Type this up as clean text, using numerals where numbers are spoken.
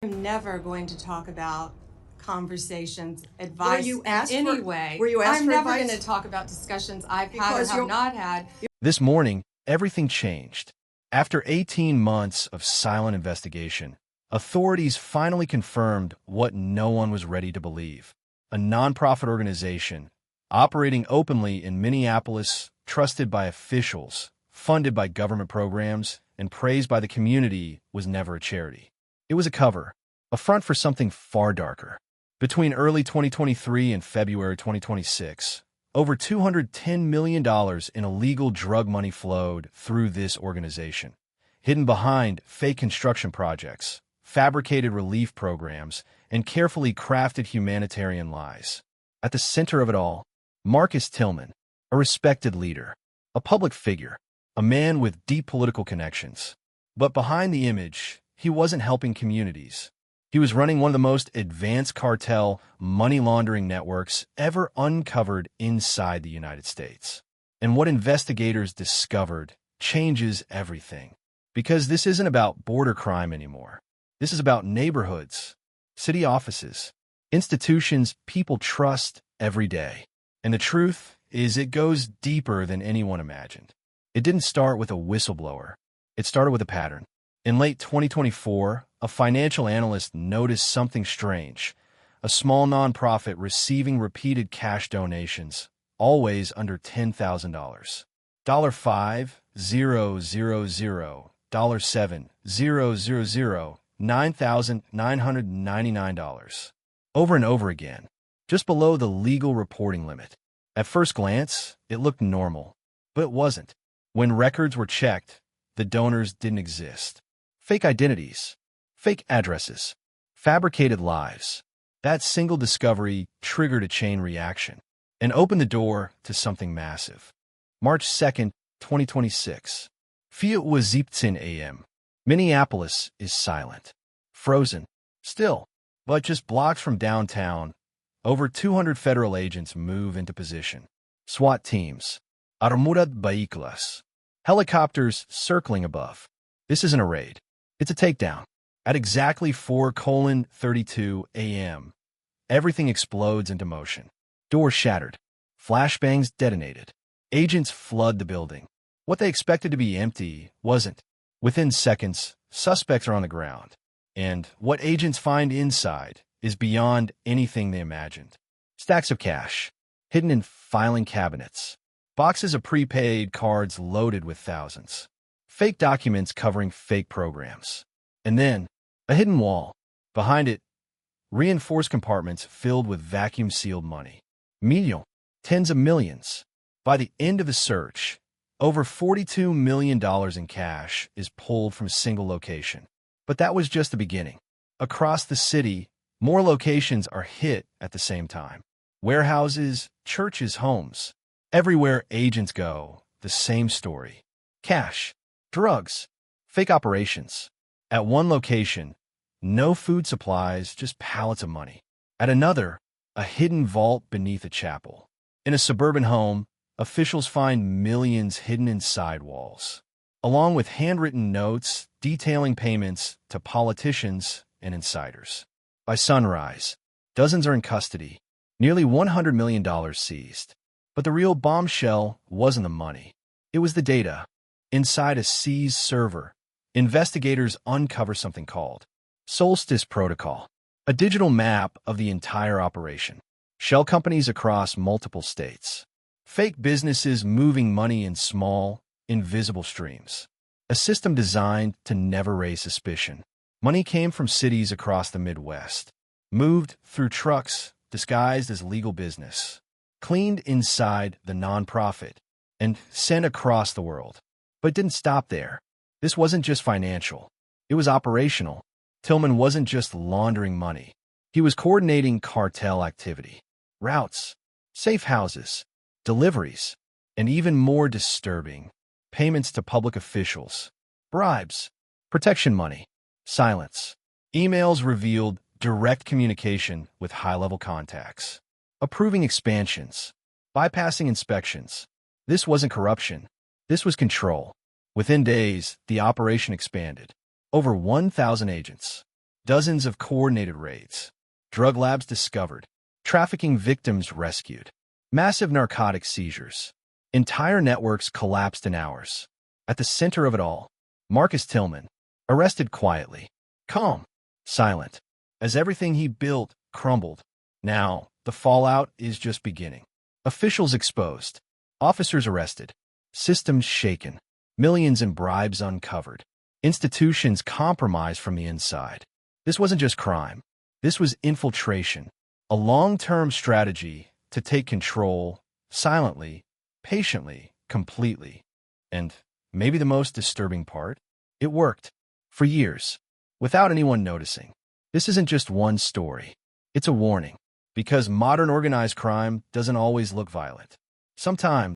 I'm never going to talk about conversations, Were advice you in asked any for, way. were you asked I'm for never advice? going to talk about discussions I've had or Because have you're, not had. This morning, everything changed. After 18 months of silent investigation, authorities finally confirmed what no one was ready to believe. A nonprofit organization operating openly in Minneapolis, trusted by officials, funded by government programs, and praised by the community, was never a charity. It was a cover, a front for something far darker. Between early 2023 and February 2026, over $210 million in illegal drug money flowed through this organization, hidden behind fake construction projects, fabricated relief programs, and carefully crafted humanitarian lies. At the center of it all, Marcus Tillman, a respected leader, a public figure, a man with deep political connections. But behind the image, he wasn't helping communities. He was running one of the most advanced cartel money laundering networks ever uncovered inside the United States. And what investigators discovered changes everything. Because this isn't about border crime anymore. This is about neighborhoods, city offices, institutions people trust every day. And the truth is, it goes deeper than anyone imagined. It didn't start with a whistleblower. It started with a pattern. In late 2024, a financial analyst noticed something strange. A small nonprofit receiving repeated cash donations, always under $10,000. $5,000, $7,000, $9,999. Over and over again, just below the legal reporting limit. At first glance, it looked normal, but it wasn't. When records were checked, the donors didn't exist. Fake identities, fake addresses, fabricated lives. That single discovery triggered a chain reaction and opened the door to something massive. March 2nd, 2026. 4:17 a.m. Minneapolis is silent. Frozen. Still. But just blocks from downtown, over 200 federal agents move into position. SWAT teams. Armored vehículos. Helicopters circling above. This isn't a raid. It's a takedown. At exactly 4:32 a.m., everything explodes into motion. Doors shattered. Flashbangs detonated. Agents flood the building. What they expected to be empty wasn't. Within seconds, suspects are on the ground. And what agents find inside is beyond anything they imagined. Stacks of cash, hidden in filing cabinets. Boxes of prepaid cards loaded with thousands. Fake documents covering fake programs. And then, a hidden wall. Behind it, reinforced compartments filled with vacuum-sealed money. Millions, tens of millions. By the end of the search, over $42 million in cash is pulled from a single location. But that was just the beginning. Across the city, more locations are hit at the same time. Warehouses, churches, homes. Everywhere agents go, the same story. Cash. Drugs, fake operations. At one location, no food supplies, just pallets of money. At another, a hidden vault beneath a chapel. In a suburban home, officials find millions hidden inside walls, along with handwritten notes detailing payments to politicians and insiders. By sunrise, dozens are in custody, nearly $100 million seized. But the real bombshell wasn't the money. It was the data. Inside a seized server, investigators uncover something called Solstice Protocol, a digital map of the entire operation. Shell companies across multiple states. Fake businesses moving money in small, invisible streams. A system designed to never raise suspicion. Money came from cities across the Midwest, moved through trucks disguised as legal business, cleaned inside the nonprofit, and sent across the world. But it didn't stop there. This wasn't just financial. It was operational. Tillman wasn't just laundering money. He was coordinating cartel activity. Routes, safe houses, deliveries, and even more disturbing, payments to public officials, bribes, protection money, silence. Emails revealed direct communication with high-level contacts, approving expansions, bypassing inspections. This wasn't corruption. This was control. Within days, the operation expanded. Over 1,000 agents Dozens of coordinated raids. Drug labs discovered. Trafficking victims rescued. Massive narcotic seizures. Entire networks collapsed in hours. At the center of it all, Marcus Tillman, arrested quietly, calm, silent, as everything he built crumbled. Now, the fallout is just beginning. Officials exposed. Officers arrested. Systems shaken. Millions in bribes uncovered. Institutions compromised from the inside. This wasn't just crime. This was infiltration. A long-term strategy to take control silently, patiently, completely. And maybe the most disturbing part, it worked. For years, without anyone noticing. This isn't just one story. It's a warning. Because modern organized crime doesn't always look violent. Sometimes